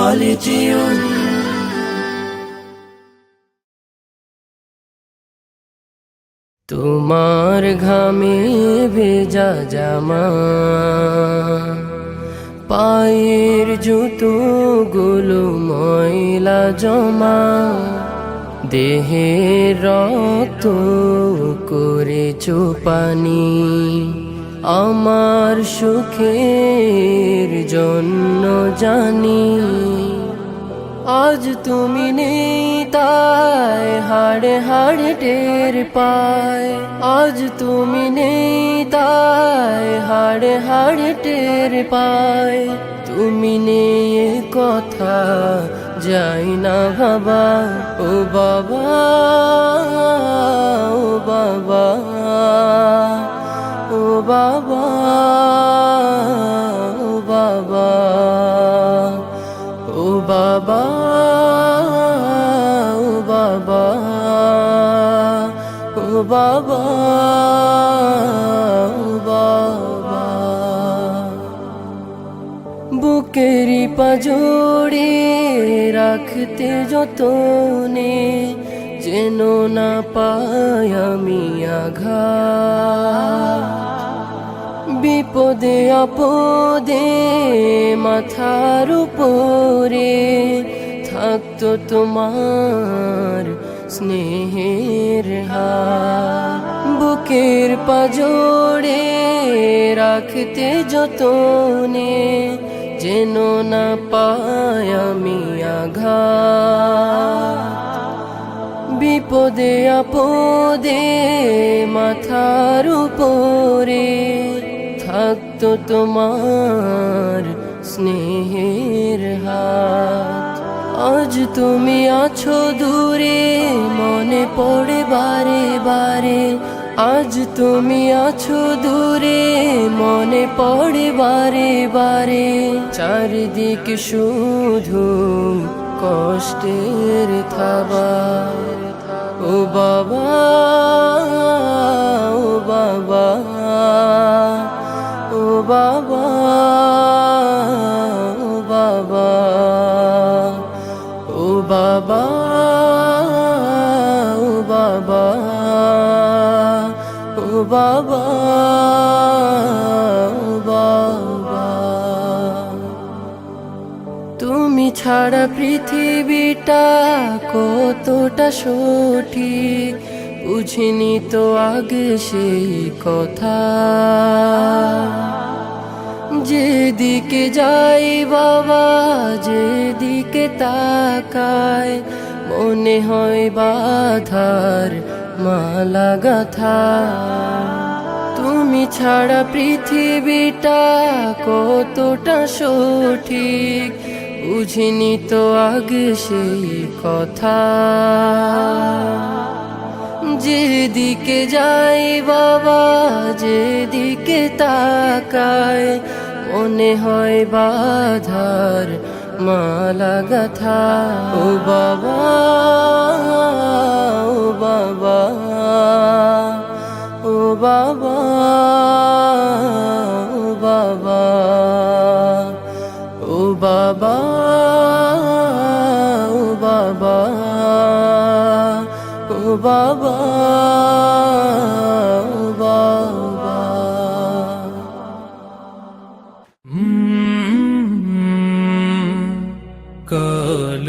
quality তোমার ঘামে ভেজা জামা পায়ের জুতোগুলো ময়লা জমা দেহের রক্ত করেছো পানি আমার সুখের জন্য জানি আজ তুমি নেই তাই হাড়ে হাড়ে টের পায় আজ তুমি নেই তাই হাড়ে হাড়ে টের পায় তুমি নেই এ কথা যাই না ভাবা ও বাবা ও বাবা ও বাবা ও বাবা ও বাবা ও বাবা ও বাবা ও বাবা বুকেরি পাজোড়ে রাখতে যতনে যেন না পাই আমি আঘাত বিপদে আপদে মাথার উপরে থাকতো তোমার স্নেহের হাত বুকের পাজোড়ে রাখতে যতনে যেন না পাই আমি আঘাত বিপদে আপদে মাথার উপরে থাকতো তোমার স্নেহের হাত আজ তুমি আছো দূরে মনে পড়ে বারে বারে আজ তুমি আছো দূরে মনে পড়ে বারে বারে চারিদিকে শুধু কষ্টের থাবা ও বাবা ও বাবা ও বাবা ও বাবা ও বাবা ও বাবা ও বাবা ও বাবা তুমি ছাড়া পৃথিবীটা কতটা সঠিক বুঝিনি তো আগে সেই কথা যেদিকে যাই বাবা যেদিকে তাকায় মনে হয় বাধার মালা গাথা তুমি ছাড়া পৃথিবীটা কতটা সঠিক বুঝিনি তো আগে সেই কথা যেদিকে যাই বাবা যেদিকে তাকায় মনে হয় বাধার মালা গাথা ও বাবা ও বাবা ও বাবা ও বাবা ও বাবা ও বাবা ও বাবা ও বাবা কাল